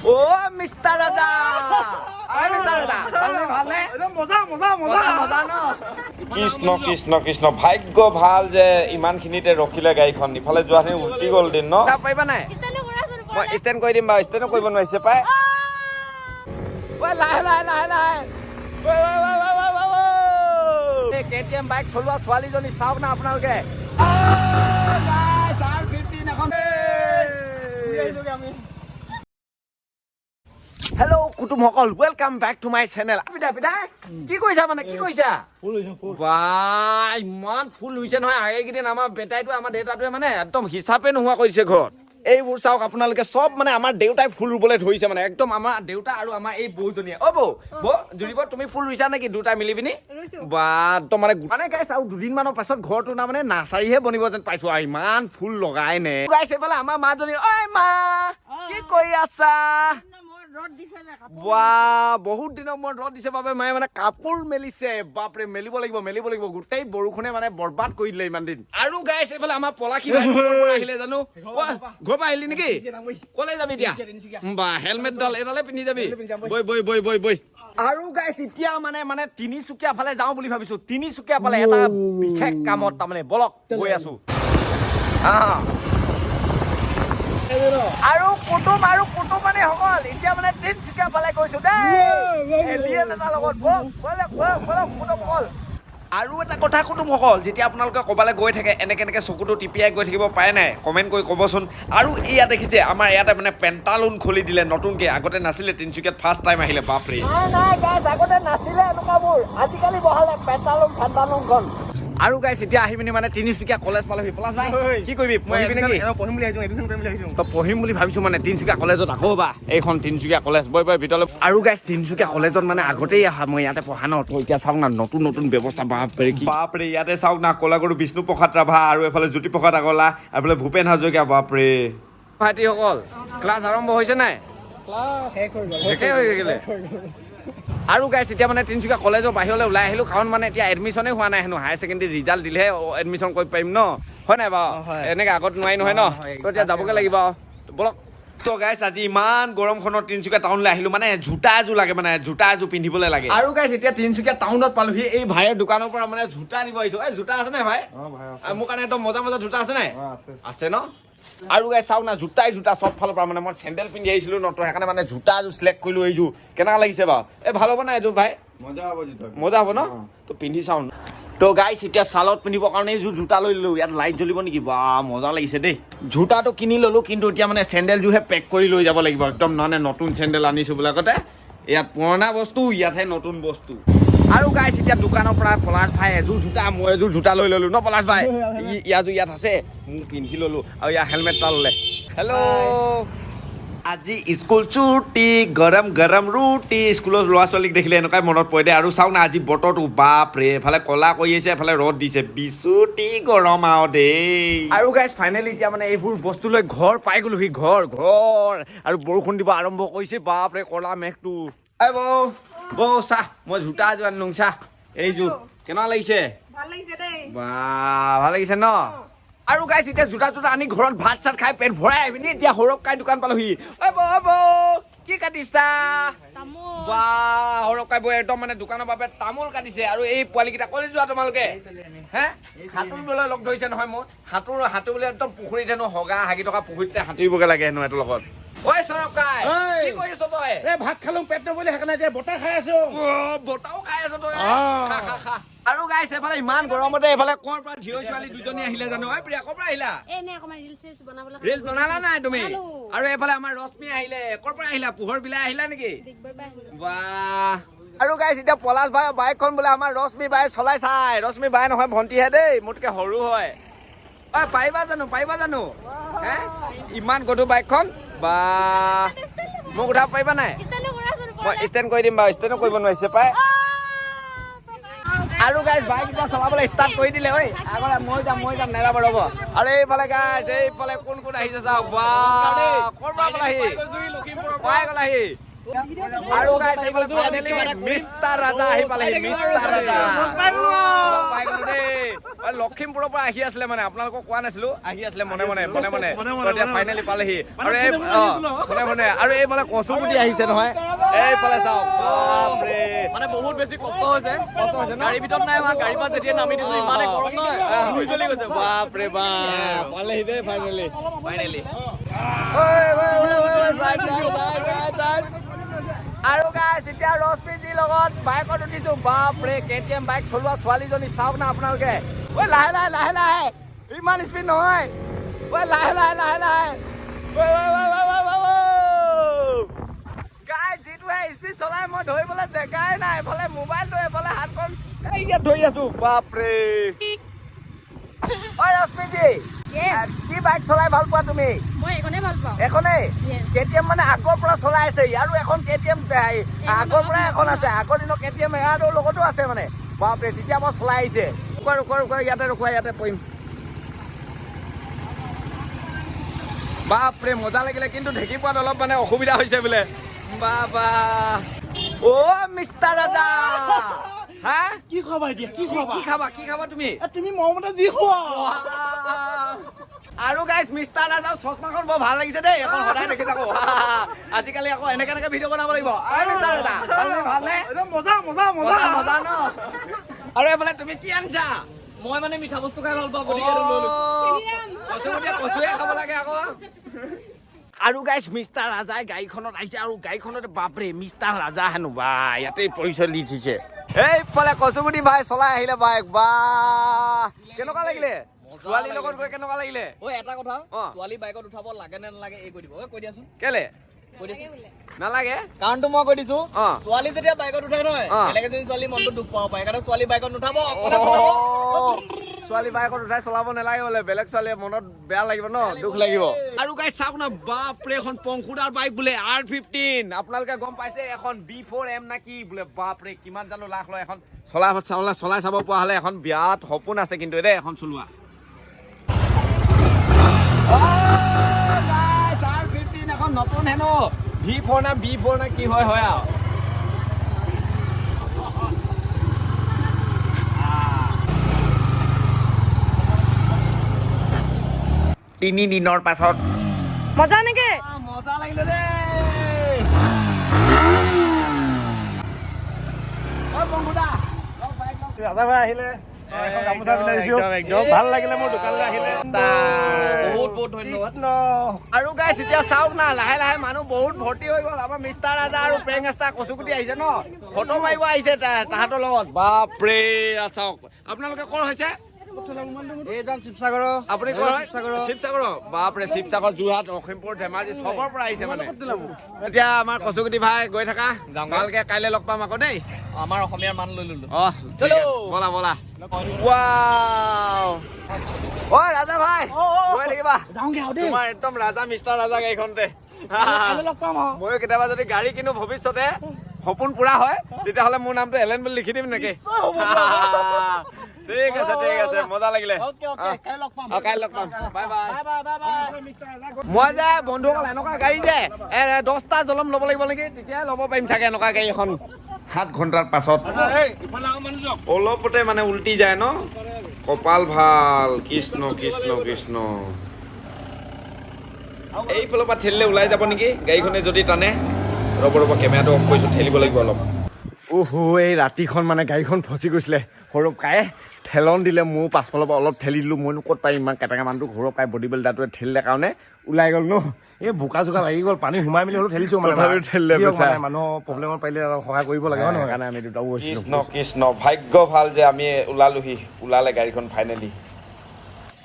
ও mister ৰাজা mister ৰাজা ভালনে মজা ন কৃষ্ণ কৃষ্ণ কৃষ্ণ ভাগ্য ভাল যে ইমানখিনিতে ৰখিলে গাড়ীখন ইফালে যোৱাখিনি উল্টি গ'ল দিন ন পাৰিবা নাই মই ষ্টেণ্ড কৰি দিম বাৰু ষ্টেণ্ডো কৰিব নোৱাৰিছে পাই KTM বাইক চলোৱা ছোৱালীজনী চাওক না আপোনালোকে হেল্ল' কুটুমসকল welcome back to my channel কি কৈছা মানে কি কৈছা বা ইমান ফুল হৈছে নহয় এইকেইদিন আমাৰ বেটাইটো আমাৰ দেউতাটোৱে মানে একদম হিচাপে নোহোৱা কৰিছে ঘৰত এইবোৰ চাওক আপোনালোকে চব মানে আমাৰ দেউতাই ফুল ৰুবলৈ ধৰিছে মানে একদম আমাৰ দেউতা আৰু আমাৰ এই বৌজনীয়ে বৌ জুৰিব তুমি ফুল ৰুইছা নেকি দুটাই মিলি পিনি বা একদম মানে গাইছ আৰু দুদিনমানৰ পাছত ঘৰটো না মানে নাৰ্চাৰীহে বনিব যেন পাইছো আৰু ইমান ফুল লগাই নে গাইছ এইফালে আমাৰ মাজনী ঐ মা কি কৰি আছা বহুত দিনৰ মূৰত ৰদ দিছে বাবে মায়ে মানে কাপোৰ মেলিছে বাপৰে মেলিব লাগিব গোটেই বৰষুণে মানে বৰবাদ কৰি দিলে ইমান দিন আৰু গাইছ এইফালে আমাৰ পলাশী আহিলে জানো ঘৰ পৰা আহিলি নেকি কলে যাবি এতিয়া বা হেলমেট ডাল এডালে পিন্ধি যাবি বৈ আৰু গাইছ এতিয়া মানে তিনিচুকীয়া ফালে যাওঁ বুলি ভাবিছো তিনিচুকীয়া ফালে এটা বিশেষ কামত তাৰমানে বলক গৈ আছো আৰু কুটুম মানে সকল এতিয়া মানে তিনিচুকীয়া ফালে গৈছো দেই আৰু এটা কথা কুটুমসকল যেতিয়া আপোনালোকে ক'বালৈ গৈ থাকে এনেকে চকুটো টিপিয়াই গৈ থাকিব পাৰে নাই কমেণ্ট কৰি ক'বচোন আৰু এয়া দেখিছে আমাৰ ইয়াতে মানে পেণ্টালুন খুলি দিলে নতুনকে আগতে নাছিলে তিনিচুকীয়াত ফাৰ্ষ্ট টাইম আহিলে বাপৰে আগতে নাছিলে এনেকুৱাবোৰ আজিকালি বহালে পেণ্টালুনখন আৰু গাইছ এতিয়া আহি পিনি মানে তিনিচুকীয়া কলেজ পালেহি পলাশ ভাই কি কৰিবি পঢ়িম বুলি ভাবিছো মানে তিনিচুকীয়া কলেজত আকৌ বা এইখন তিনিচুকীয়া কলেজ বৈ ভিতৰলৈ আৰু গাইছ তিনিচুকীয়া কলেজত মানে আগতেই আহা মই ইয়াতে পঢ়া ন তো এতিয়া চাওক না নতুন ব্যৱস্থা বাপৰে ইয়াতে চাওক না কলাগুৰু বিষ্ণু প্ৰসাদ ৰাভা আৰু এফালে জ্যোতিপ্ৰসাদ আগলা এফালে ভূপেন হাজৰিকা বাপৰে ভাইটিসকল ক্লাছ আৰম্ভ হৈছে নাই শেষে হৈ গ'লে আৰু গাইছ এতিয়া মানে তিনিচুকীয়া কলেজৰ বাহিৰলৈ ওলাই আহিলো কাৰণ মানে এতিয়া এডমিশ্যনে হোৱা নাই হেনো হায়াৰ ছেকেণ্ডেৰী ৰিজাল্ট দিলেহে এডমিশ্যন কৰিব পাৰিম ন হয় নাই বাৰু এনেকে আগত নোৱাৰি নহয় ন তো এতিয়া যাবগে লাগিব বলক তো গাইছ আজি ইমান গৰমখনত তিনিচুকীয়া টাউনলৈ আহিলো মানে জোতা এযোৰ লাগে মানে জোতা এযোৰ পিন্ধিবলৈ লাগে আৰু গাইছ এতিয়া তিনিচুকীয়া টাউনত পালোহি এই ভাইৰ দোকানৰ পৰা মানে জোতা নিব আহিছো এই জোতা আছে নাই ভাই মোৰ কাৰণে একদম মজা জোতা আছে নাই আছে ন আৰু গাইছ চাওক না জোতা চব ফালৰ পৰা মানে মই চেণ্ডেল পিন্ধি আহিছিলো ন তো সেইকাৰণে মানে জোতা এযোৰ চিলেক্ট কৰিলো এইযোৰ কেনেকুৱা লাগিছে বাৰু এই ভাল হ'ব নাই এইযোৰ ভাই মজা হ'ব ন তো পিন্ধি চাওঁ তো গাইছ এতিয়া ছালত পিন্ধিবৰ কাৰণে এইযোৰ জোতা লৈ ললো ইয়াত লাইট জ্বলিব নেকি বা মজা লাগিছে দেই জোতাটো কিনি ললো কিন্তু এতিয়া মানে চেণ্ডেলযোৰহে পেক কৰি লৈ যাব লাগিব একদম নহ'লে নতুন চেণ্ডেল আনিছো বোলে আগতে ইয়াত পুৰণা বস্তু ইয়াতহে নতুন বস্তু আৰু গাইছ এতিয়া দোকানৰ পৰা পলাশ ভাই এযোৰ জোতা মই এযোৰ জোতা লৈ ললো ন পলাশ ভাই ইয়াত আছে মোক পিন্ধি ললো আৰু ইয়াৰ হেলমেট এটা ল'লে হেল্ল' আজি স্কুল ছুটি গৰম ৰুটি স্কুলৰ ল'ৰা ছোৱালীক দেখিলে এনেকুৱাই মনত পৰে দেই আৰু চাওক না আজি বতৰটো বাপৰে এফালে ক'লা কৰি আহিছে এফালে ৰ'দ দিছে বিচুটি গৰম আৰু দেই আৰু গাইছ ফাইনেলি এতিয়া মানে এইবোৰ বস্তু লৈ ঘৰ পাই গ'লোহি ঘৰ আৰু বৰষুণ দিব আৰম্ভ কৰিছে বাপৰে ক'লা মেঘটো বৌ চাহ মই জোতা এযোৰ আনিলো চাহ এইযোৰ কেনেকুৱা লাগিছে বা ভাল লাগিছে ন আৰু গাইছ এতিয়া জোতা আনি ঘৰত ভাত চাত খাই পেট ভৰাই আহিবি এতিয়া সৌৰভ কাই দোকান পালোহি কি কাটিছা বা সৌৰভ কাই বৌ একদম মানে দোকানৰ বাবে তামোল কাটিছে আৰু এই পোৱালীকেইটা কলে যোৱা তোমালোকে হে সাঁতুৰিবলৈ লগ ধৰিছে নহয় মই সাঁতুৰিবলৈ একদম পুখুৰীত হেনো হগা হাগি থকা পুখুৰীতে সাঁতুৰিবগে লাগে হেনো এইটোৰ লগত ঐ সৌৰভ কাই কি কৰি আছ তই ভাত খালো পেট নবলে সেইকাৰণে এতিয়া বতাহ খাই আছো বতাহও খাই আছ তই খা আৰু গাইছ এফালে ইমান গৰমতে এফালে ক'ৰ পৰা ঢিয় ছোৱালী দুজনী আহিলে জানো ঐ প্ৰিয়া ক'ৰ পৰা আহিলা ৰিলছ বনালা নাই তুমি আৰু এফালে আমাৰ ৰশ্মি আহিলে ক'ৰ পৰা আহিলা পোহৰ বিলাই আহিলা নেকি বাহ আৰু গাইছ এতিয়া পলাশ ভাই বাইকখন বোলে আমাৰ ৰশ্মি বাই চলাই চাই ৰশ্মি বাই নহয় ভণ্টিহে দেই মোতকে সৰু হয় ঐ পাৰিবা জানো হে ইমান গধুৰ বাইকখন বা মোক উঠাব পাৰিবা নাই মই ষ্টেণ্ড কৰি দিম বাৰু ষ্টেণ্ডো কৰিব নোৱাৰিছে পাই আৰু গাইছ বাইক এতিয়া চলাবলৈ ষ্টাৰ্ট কৰি দিলে ঐ আগলে মই যাম নেৰাব ৰ'ব আৰু এইফালে গাইছ কোন আহিছে চাওক বা ক'ৰ পৰা পালাহি পাই গ'লাহি আৰু গাইছ এইফালে ফাইনেলি মিষ্টাৰ ৰাজা আহি পালেহি মিষ্টাৰ ৰাজা পাই গলো দেই লখিমপুৰৰ পৰা আহি আছিলে মানে আপোনালোকক কোৱা নাছিলো আহি আছিলে মনে মনে এতিয়া ফাইনেলি পালেহি আৰু এই মনে আৰু এইফালে কচুগুটি আহিছে নহয় এইফালে চাওক বাপৰে মানে বহুত বেছি কষ্ট হৈছে গাড়ীৰ ভিতৰত নাই হোৱা গাড়ীৰ পৰা যেতিয়া নামি দিছো ইমানে গৰম নহয় জুই জ্বলি গৈছে বাপৰে বাপ পালেহি দেই ফাইনেলি আৰু গাইছ এতিয়া ৰশ্মিজিৰ লগত বাইকত উঠিছো বাপৰে KTM বাইক চলোৱা ছোৱালীজনী চাওক না আপোনালোকে ঐ লাহে লাহে ইমান স্পীড নহয় ঐ লাহে গাইছ যিটোহে স্পীড চলাই মই ধৰিবলৈ জেগাই নাই এফালে মোবাইলটো এফালে হাতখন এই ইয়াত ধৰি আছো বাপৰে ঐ ৰশ্মিজি কি বাইক চলাই ভাল পোৱা তুমি মই এখনে ভাল পাওঁ এখনেই Yes. KTM মানে আগৰ পৰা চলাই আছে আৰু এখন KTM আগৰ পৰা এখন আছে আগৰ দিনৰ KTM এয়াৰৰ লগতো আছে মানে বাপৰে তেতিয়া মই চলাই আহিছে ৰখোৱা ইয়াতে পৰিম বাপৰে মজা লাগিলে কিন্তু ঢেঁকী পোৱাত অলপ মানে অসুবিধা হৈছে বোলে বাবা অ মিষ্টাৰ ৰাজা হা কি খাবা এতিয়া কি খাবা তুমি তুমি মৰমতে যি খোৱা আৰু গাইছ মিষ্টাৰ ৰাজাৰ চশমাখন বৰ ভাল লাগিছে দেই এখন সদায় দেখি থাকো আজিকালি আকৌ এনেকে ভিডিঅ' বনাব লাগিব মিষ্টাৰ ৰাজা ভালনে মজা মজা ন আৰু এইফালে তুমি কি আনিছা মই মানে মিঠা বস্তু খাই ভাল পাওঁ কচুৱে খাব লাগে আকৌ আৰু গাইছ মিষ্টাৰ ৰাজাই গাড়ীখনত আহিছে আৰু গাড়ীখনতে বাপৰে মিষ্টাৰ ৰাজা হেনো বা ইয়াতে পৰিচয় দি দিছে এইফালে কচুগুটি ভাই চলাই আহিলে বাইক বা কেনেকুৱা লাগিলে ছোৱালীৰ লগত গৈ কেনেকুৱা লাগিলে ঐ এটা কথা অ। ছোৱালী বাইকত উঠাব লাগে নে নালাগে এই কৈ দিব ঐ কৈ দিয়াচোন কেলে কৈ দিয়াচোন নালাগে কাৰণটো মই কৈ দিছো অ। ছোৱালী যেতিয়া বাইকত উঠে নহয় অ। বেলেগ এজনী ছোৱালী মনটো দুখ পাব পাৰে সেইকাৰণে ছোৱালী বাইকত নুঠাব ছোৱালী বাইকত উঠাই চলাব নালাগে বোলে বেলেগ ছোৱালীয়ে মনত বেয়া লাগিব ন দুখ লাগিব আৰু গাইছ চাওক না বাপৰে এখন পংখুদাৰ বাইক বোলে R15 আপোনালোকে গম পাইছে এখন B4M না কি বোলে বাপৰে কিমান জানো লাখ লয় এখন চলাই চাব পৰা হলে এখন বিয়াত সপোন আছে কিন্তু দেই এখন চলোৱা R15 এখন নতুন হেনো V4 না কি হয় আৰু তিনি দিনৰ পাছত মজা নেকি মজা লাগিলে দেই ৰাজা ভাই আহিলে গামোচা পিন্ধাই দিছো একদম ভাল লাগিলে মোৰ দোকানলৈ আহিলে বহুত ধন্যবাদ আৰু গাইছ এতিয়া চাওক না লাহে লাহে মানুহ বহুত ভৰ্তি হৈ গ'ল আমাৰ মিষ্টাৰ ৰাজা আৰু প্ৰেংষ্টাৰ কচুগুটি আহিছে ন ফটো মাৰিব আহিছে তাহাঁতৰ লগত বাপৰে চাওক আপোনালোকে ক'ৰ হৈছে শিৱসাগৰৰ আপুনি ক'ৰ হয় শিৱসাগৰ বাপৰে শিৱসাগৰ যোৰহাট লখিমপুৰ ধেমাজি চবৰ পৰা আহিছে মানে এতিয়া আমাৰ কচুগুটি ভাই গৈ থাকা ভালকে কাইলৈ লগ পাম আকৌ দেই আমাৰ অসমীয়াৰ মান লৈ ললো চলো বলা ৱাও ঐ ৰাজা ভাই গৈ থাকিবা তোমাৰ একদম ৰাজা মিষ্টাৰ ৰাজা গাড়ীখনতে ময়ো কেতিয়াবা যদি গাড়ী কিনো ভৱিষ্যতে সপোন পুৰা হয় তেতিয়াহ'লে মোৰ নামটো এলেন বুলি লিখি দিম নেকি ঠিক আছে মজা লাগিলে কাইলৈ লগ পাম বাই মই যে বন্ধুসকল এনেকুৱা গাড়ী যে 10টা জলম ল'ব লাগিব নেকি তেতিয়াই ল'ব পাৰিম চাগে এনেকুৱা গাড়ী এখন 7 ঘণ্টাৰ পাছত অলপতে মানে উল্টি যায় ন কপাল ভাল কৃষ্ণ এইফালৰ পৰা ঠেলিলে ওলাই যাব নেকি গাড়ীখনে যদি টানে ৰ'ব কেমেৰাটো অফ কৰিছোঁ ঠেলিব লাগিব অলপ এই ৰাতিখন মানে গাড়ীখন ফচি গৈছিলে সৌৰভ কায়ে ঠেলন দিলে মোৰ পাছফালৰ পৰা অলপ ঠেলি দিলোঁ মইনো ক'ত পাৰিম ইমান কেটেকা মানুহটো সৌৰভ কাই বডি বিল্ডাৰটোৱে ঠেলিলে কাৰণে ওলাই গ'ল ন এই বোকা চোকা লাগি গ'ল পানী সোমাই মেলি হ'লেও ঠেলিছো মানে তথাপিও ঠেলিলে মানুহৰ প্ৰব্লেমত পাৰিলে সহায় কৰিব লাগে হয় নহয় সেইকাৰণে আমি দুটাও কৃষ্ণ ভাগ্য ভাল যে আমি ওলালোহি ওলালে গাড়ীখন ফাইনেলি